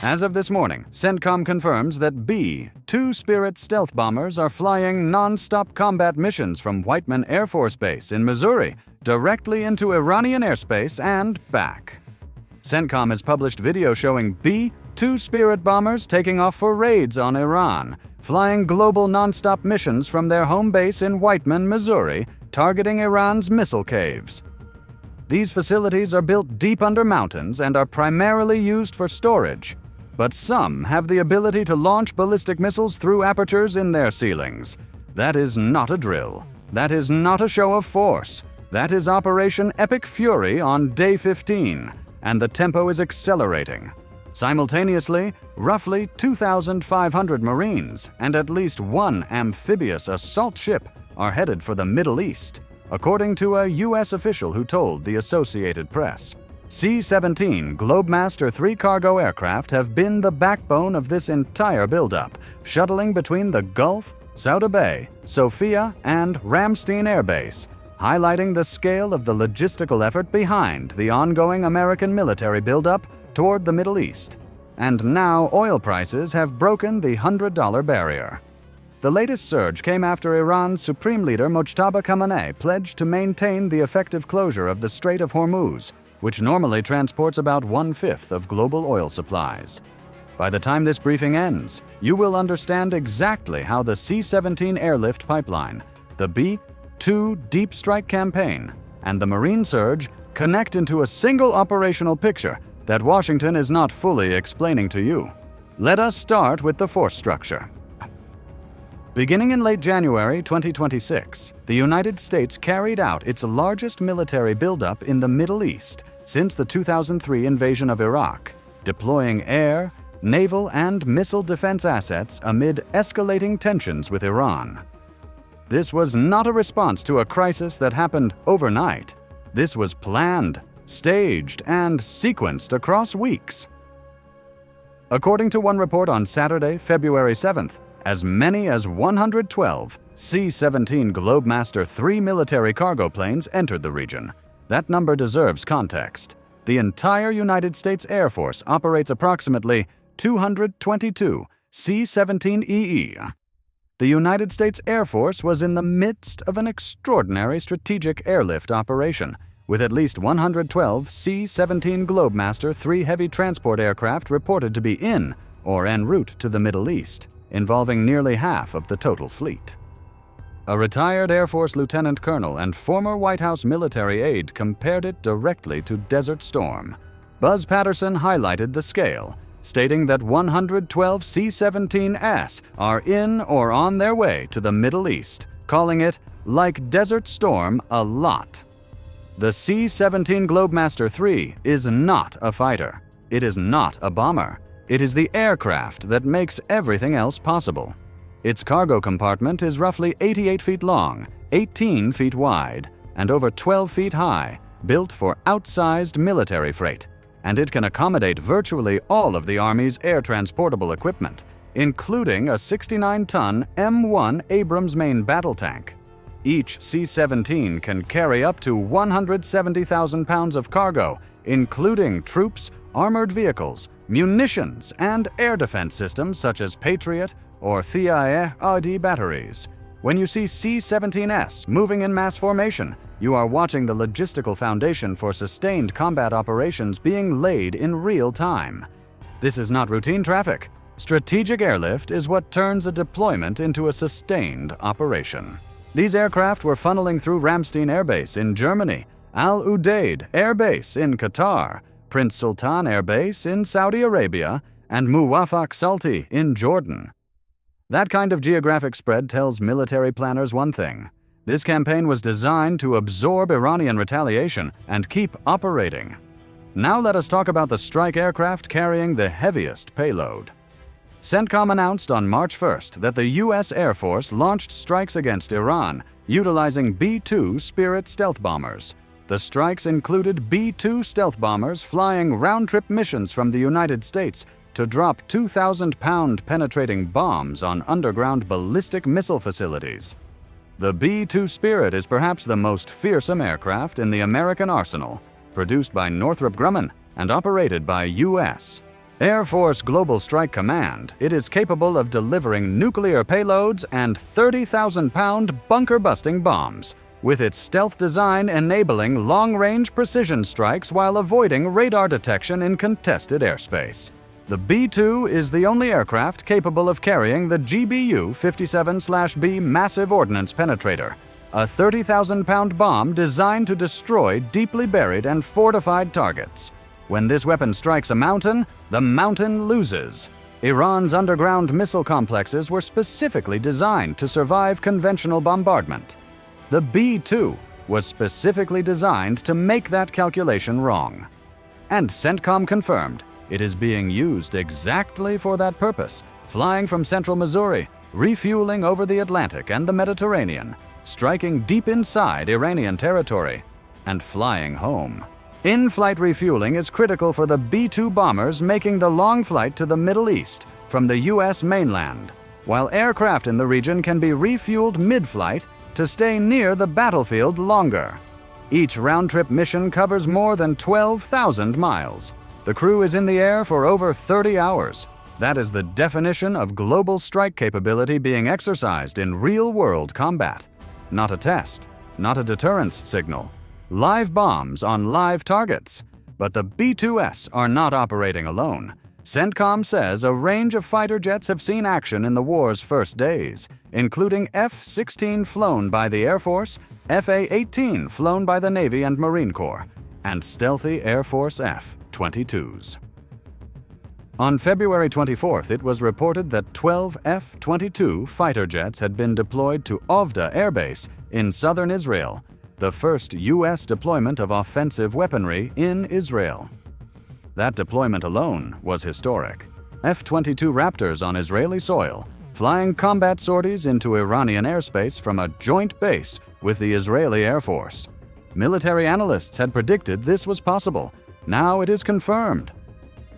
As of this morning, CENTCOM confirms that B-2 Spirit stealth bombers are flying non-stop combat missions from Whiteman Air Force Base in Missouri directly into Iranian airspace and back. CENTCOM has published video showing B-2 Spirit bombers taking off for raids on Iran, flying global non-stop missions from their home base in Whiteman, Missouri, targeting Iran's missile caves. These facilities are built deep under mountains and are primarily used for storage. But some have the ability to launch ballistic missiles through apertures in their ceilings. That is not a drill. That is not a show of force. That is Operation Epic Fury on day 15, and the tempo is accelerating. Simultaneously, roughly 2,500 Marines and at least one amphibious assault ship are headed for the Middle East, according to a U.S. official who told the Associated Press. C-17 Globemaster III cargo aircraft have been the backbone of this entire buildup, shuttling between the Gulf, Souda Bay, Sofia, and Ramstein Air Base, highlighting the scale of the logistical effort behind the ongoing American military buildup toward the Middle East. And now oil prices have broken the $100 barrier. The latest surge came after Iran's Supreme Leader Mojtaba Khamenei pledged to maintain the effective closure of the Strait of Hormuz, which normally transports about 1/5 of global oil supplies. By the time this briefing ends, you will understand exactly how the C-17 airlift pipeline, the B-2 deep strike campaign, and the Marine surge connect into a single operational picture that Washington is not fully explaining to you. Let us start with the force structure. Beginning in late January 2026, the United States carried out its largest military buildup in the Middle East since the 2003 invasion of Iraq, deploying air, naval, and missile defense assets amid escalating tensions with Iran. This was not a response to a crisis that happened overnight. This was planned, staged, and sequenced across weeks. According to one report on Saturday, February 7th, as many as 112 C-17 Globemaster III military cargo planes entered the region. That number deserves context. The entire United States Air Force operates approximately 222 C-17EE. The United States Air Force was in the midst of an extraordinary strategic airlift operation, with at least 112 C-17 Globemaster III heavy transport aircraft reported to be in or en route to the Middle East, involving nearly half of the total fleet. A retired Air Force lieutenant colonel and former White House military aide compared it directly to Desert Storm. Buzz Patterson highlighted the scale, stating that 112 C-17s are in or on their way to the Middle East, calling it, like Desert Storm, a lot. The C-17 Globemaster III is not a fighter. It is not a bomber. It is the aircraft that makes everything else possible. Its cargo compartment is roughly 88 feet long, 18 feet wide, and over 12 feet high, built for outsized military freight, and it can accommodate virtually all of the Army's air transportable equipment, including a 69-ton M1 Abrams main battle tank. Each C-17 can carry up to 170,000 pounds of cargo, including troops, armored vehicles, munitions, and air defense systems such as Patriot or TIE-RD batteries. When you see C-17s moving in mass formation, you are watching the logistical foundation for sustained combat operations being laid in real time. This is not routine traffic. Strategic airlift is what turns a deployment into a sustained operation. These aircraft were funneling through Ramstein Air Base in Germany, Al Udeid Air Base in Qatar, Prince Sultan Air Base in Saudi Arabia, and Muwafaq Salti in Jordan. That kind of geographic spread tells military planners one thing. This campaign was designed to absorb Iranian retaliation and keep operating. Now let us talk about the strike aircraft carrying the heaviest payload. CENTCOM announced on March 1st that the U.S. Air Force launched strikes against Iran, utilizing B-2 Spirit stealth bombers. The strikes included B-2 stealth bombers flying round-trip missions from the United States to drop 2,000-pound penetrating bombs on underground ballistic missile facilities. The B-2 Spirit is perhaps the most fearsome aircraft in the American arsenal, produced by Northrop Grumman and operated by U.S. Air Force Global Strike Command, it is capable of delivering nuclear payloads and 30,000-pound bunker-busting bombs, with its stealth design enabling long-range precision strikes while avoiding radar detection in contested airspace. The B-2 is the only aircraft capable of carrying the GBU-57/B massive ordnance penetrator, a 30,000-pound bomb designed to destroy deeply buried and fortified targets. When this weapon strikes a mountain, the mountain loses. Iran's underground missile complexes were specifically designed to survive conventional bombardment. The B-2 was specifically designed to make that calculation wrong. And CENTCOM confirmed it is being used exactly for that purpose, flying from central Missouri, refueling over the Atlantic and the Mediterranean, striking deep inside Iranian territory, and flying home. In-flight refueling is critical for the B-2 bombers making the long flight to the Middle East from the U.S. mainland, while aircraft in the region can be refueled mid-flight to stay near the battlefield longer. Each round-trip mission covers more than 12,000 miles. The crew is in the air for over 30 hours. That is the definition of global strike capability being exercised in real-world combat. Not a test, not a deterrence signal. Live bombs on live targets. But the B-2s are not operating alone. CENTCOM says a range of fighter jets have seen action in the war's first days, including F-16 flown by the Air Force, F/A-18 flown by the Navy and Marine Corps, and stealthy Air Force F-22s. On February 24th, it was reported that 12 F-22 fighter jets had been deployed to Ovda Air Base in southern Israel, the first U.S. deployment of offensive weaponry in Israel. That deployment alone was historic. F-22 Raptors on Israeli soil, flying combat sorties into Iranian airspace from a joint base with the Israeli Air Force. Military analysts had predicted this was possible. Now it is confirmed.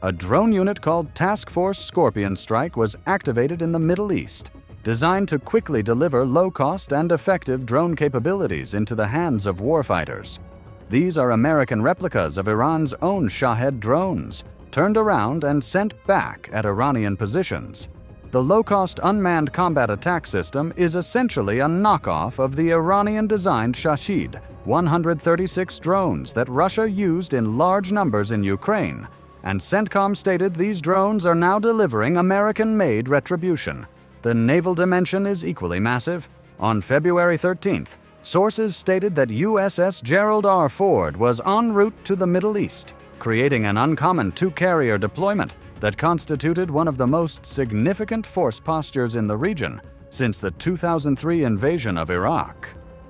A drone unit called Task Force Scorpion Strike was activated in the Middle East, designed to quickly deliver low-cost and effective drone capabilities into the hands of warfighters. These are American replicas of Iran's own Shahed drones, turned around and sent back at Iranian positions. The low-cost unmanned combat attack system is essentially a knockoff of the Iranian-designed Shahid 136 drones that Russia used in large numbers in Ukraine, and CENTCOM stated these drones are now delivering American-made retribution. The naval dimension is equally massive. On February 13th, sources stated that USS Gerald R. Ford was en route to the Middle East, creating an uncommon two-carrier deployment that constituted one of the most significant force postures in the region since the 2003 invasion of Iraq.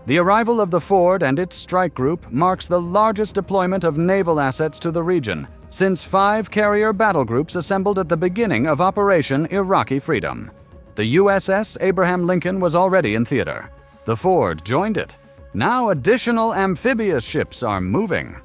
The arrival of the Ford and its strike group marks the largest deployment of naval assets to the region since 5 carrier battle groups assembled at the beginning of Operation Iraqi Freedom. The USS Abraham Lincoln was already in theater. The Ford joined it. Now additional amphibious ships are moving.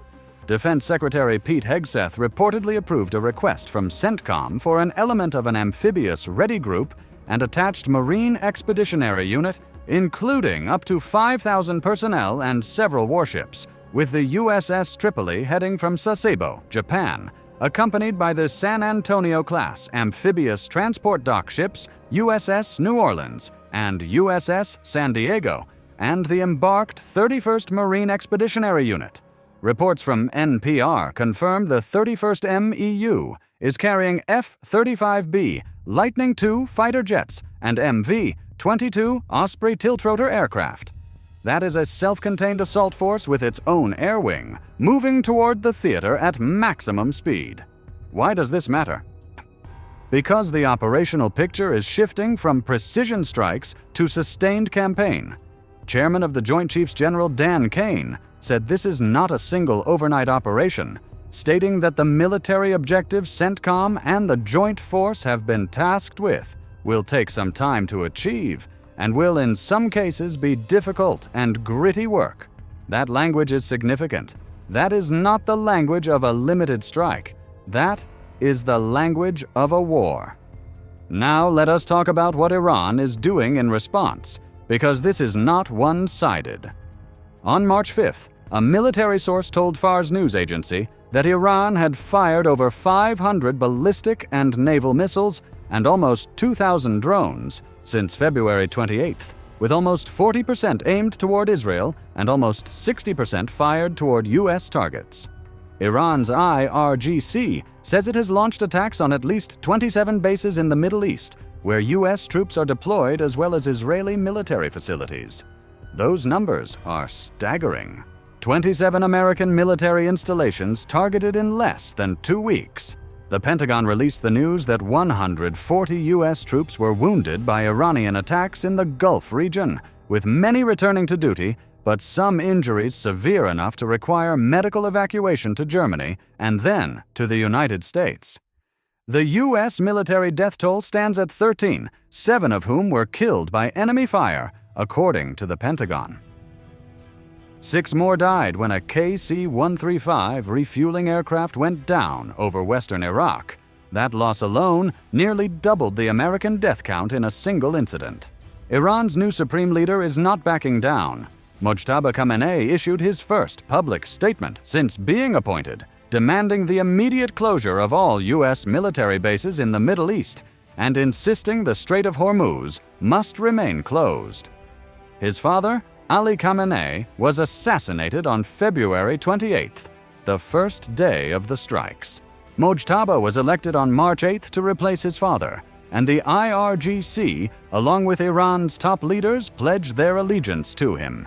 Defense Secretary Pete Hegseth reportedly approved a request from CENTCOM for an element of an amphibious ready group and attached Marine Expeditionary Unit, including up to 5,000 personnel and several warships, with the USS Tripoli heading from Sasebo, Japan, accompanied by the San Antonio-class amphibious transport dock ships USS New Orleans and USS San Diego, and the embarked 31st Marine Expeditionary Unit. Reports from NPR confirm the 31st MEU is carrying F-35B Lightning II fighter jets and MV-22 Osprey tiltrotor aircraft. That is a self-contained assault force with its own air wing, moving toward the theater at maximum speed. Why does this matter? Because the operational picture is shifting from precision strikes to sustained campaign. Chairman of the Joint Chiefs General Dan Kane said this is not a single overnight operation, stating that the military objectives CENTCOM and the Joint Force have been tasked with will take some time to achieve and will in some cases be difficult and gritty work. That language is significant. That is not the language of a limited strike. That is the language of a war. Now let us talk about what Iran is doing in response, because this is not one-sided. On March 5th, a military source told Fars news agency that Iran had fired over 500 ballistic and naval missiles and almost 2,000 drones since February 28th, with almost 40% aimed toward Israel and almost 60% fired toward U.S. targets. Iran's IRGC says it has launched attacks on at least 27 bases in the Middle East, where U.S. troops are deployed as well as Israeli military facilities. Those numbers are staggering. 27 American military installations targeted in less than 2 weeks. The Pentagon released the news that 140 U.S. troops were wounded by Iranian attacks in the Gulf region, with many returning to duty, but some injuries severe enough to require medical evacuation to Germany and then to the United States. The U.S. military death toll stands at 13, 7 of whom were killed by enemy fire, according to the Pentagon. 6 more died when a KC-135 refueling aircraft went down over western Iraq. That loss alone nearly doubled the American death count in a single incident. Iran's new supreme leader is not backing down. Mojtaba Khamenei issued his first public statement since being appointed, demanding the immediate closure of all U.S. military bases in the Middle East and insisting the Strait of Hormuz must remain closed. His father, Ali Khamenei, was assassinated on February 28th, the first day of the strikes. Mojtaba was elected on March 8th to replace his father, and the IRGC, along with Iran's top leaders, pledged their allegiance to him.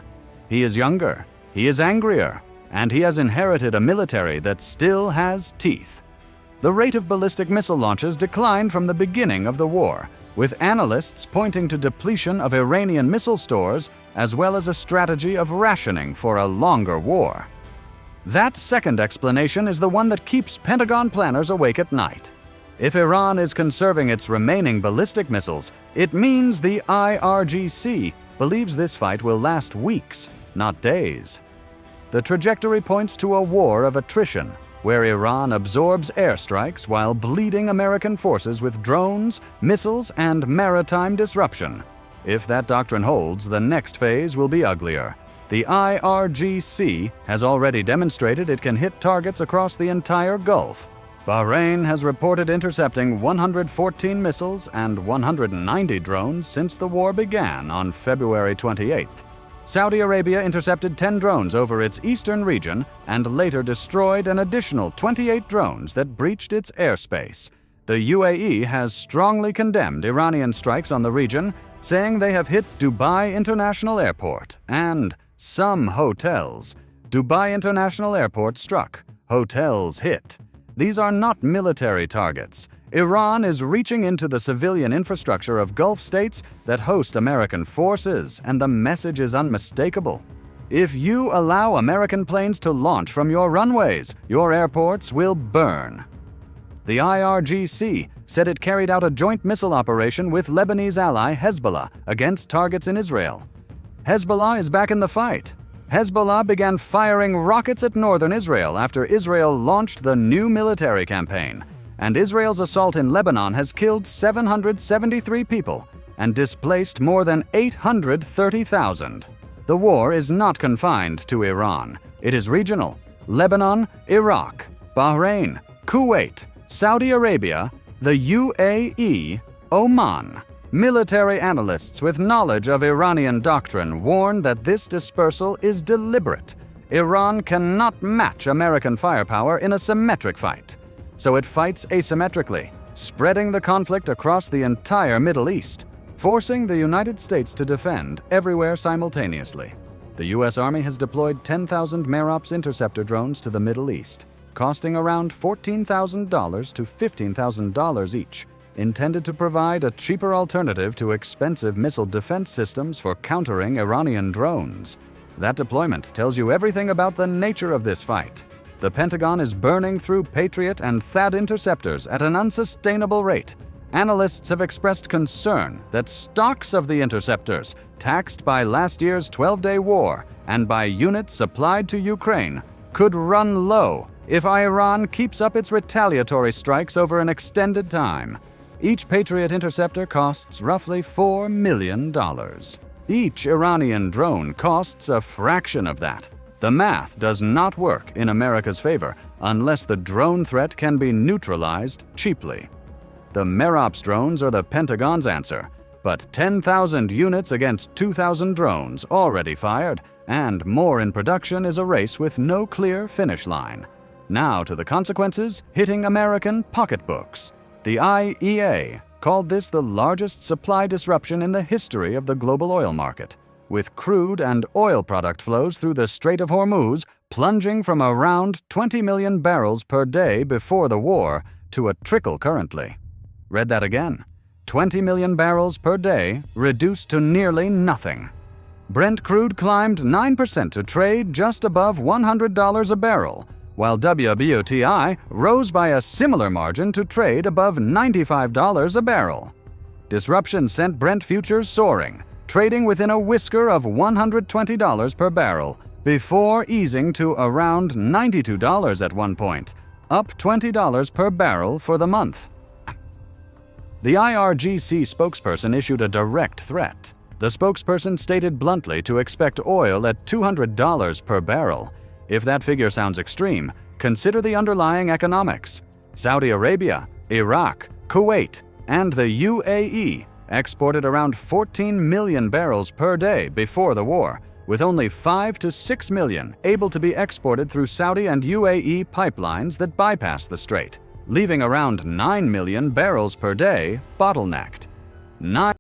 He is younger, he is angrier, and he has inherited a military that still has teeth. The rate of ballistic missile launches declined from the beginning of the war, with analysts pointing to depletion of Iranian missile stores as well as a strategy of rationing for a longer war. That second explanation is the one that keeps Pentagon planners awake at night. If Iran is conserving its remaining ballistic missiles, it means the IRGC believes this fight will last weeks, not days. The trajectory points to a war of attrition, where Iran absorbs airstrikes while bleeding American forces with drones, missiles, and maritime disruption. If that doctrine holds, the next phase will be uglier. The IRGC has already demonstrated it can hit targets across the entire Gulf. Bahrain has reported intercepting 114 missiles and 190 drones since the war began on February 28th. Saudi Arabia intercepted 10 drones over its eastern region and later destroyed an additional 28 drones that breached its airspace. The UAE has strongly condemned Iranian strikes on the region, saying they have hit Dubai International Airport and some hotels. Dubai International Airport struck. Hotels hit. These are not military targets. Iran is reaching into the civilian infrastructure of Gulf states that host American forces, and the message is unmistakable. If you allow American planes to launch from your runways, your airports will burn. The IRGC said it carried out a joint missile operation with Lebanese ally Hezbollah against targets in Israel. Hezbollah is back in the fight. Hezbollah began firing rockets at northern Israel after Israel launched the new military campaign, and Israel's assault in Lebanon has killed 773 people and displaced more than 830,000. The war is not confined to Iran. It is regional. Lebanon, Iraq, Bahrain, Kuwait, Saudi Arabia, the UAE, Oman. Military analysts with knowledge of Iranian doctrine warn that this dispersal is deliberate. Iran cannot match American firepower in a symmetric fight, so it fights asymmetrically, spreading the conflict across the entire Middle East, forcing the United States to defend everywhere simultaneously. The U.S. Army has deployed 10,000 Merops interceptor drones to the Middle East, costing around $14,000 to $15,000 each, intended to provide a cheaper alternative to expensive missile defense systems for countering Iranian drones. That deployment tells you everything about the nature of this fight. The Pentagon is burning through Patriot and THAAD interceptors at an unsustainable rate. Analysts have expressed concern that stocks of the interceptors, taxed by last year's 12-day war and by units supplied to Ukraine, could run low if Iran keeps up its retaliatory strikes over an extended time. Each Patriot interceptor costs roughly $4 million. Each Iranian drone costs a fraction of that. The math does not work in America's favor, unless the drone threat can be neutralized cheaply. The Merops drones are the Pentagon's answer, but 10,000 units against 2,000 drones already fired, and more in production is a race with no clear finish line. Now to the consequences hitting American pocketbooks. The IEA called this the largest supply disruption in the history of the global oil market, with crude and oil product flows through the Strait of Hormuz plunging from around 20 million barrels per day before the war to a trickle currently. Read that again. 20 million barrels per day reduced to nearly nothing. Brent crude climbed 9% to trade just above $100 a barrel, while WTI rose by a similar margin to trade above $95 a barrel. Disruption sent Brent futures soaring, trading within a whisker of $120 per barrel, before easing to around $92 at one point, up $20 per barrel for the month. The IRGC spokesperson issued a direct threat. The spokesperson stated bluntly to expect oil at $200 per barrel. If that figure sounds extreme, consider the underlying economics. Saudi Arabia, Iraq, Kuwait, and the UAE exported around 14 million barrels per day before the war, with only 5 to 6 million able to be exported through Saudi and UAE pipelines that bypass the strait, leaving around 9 million barrels per day bottlenecked.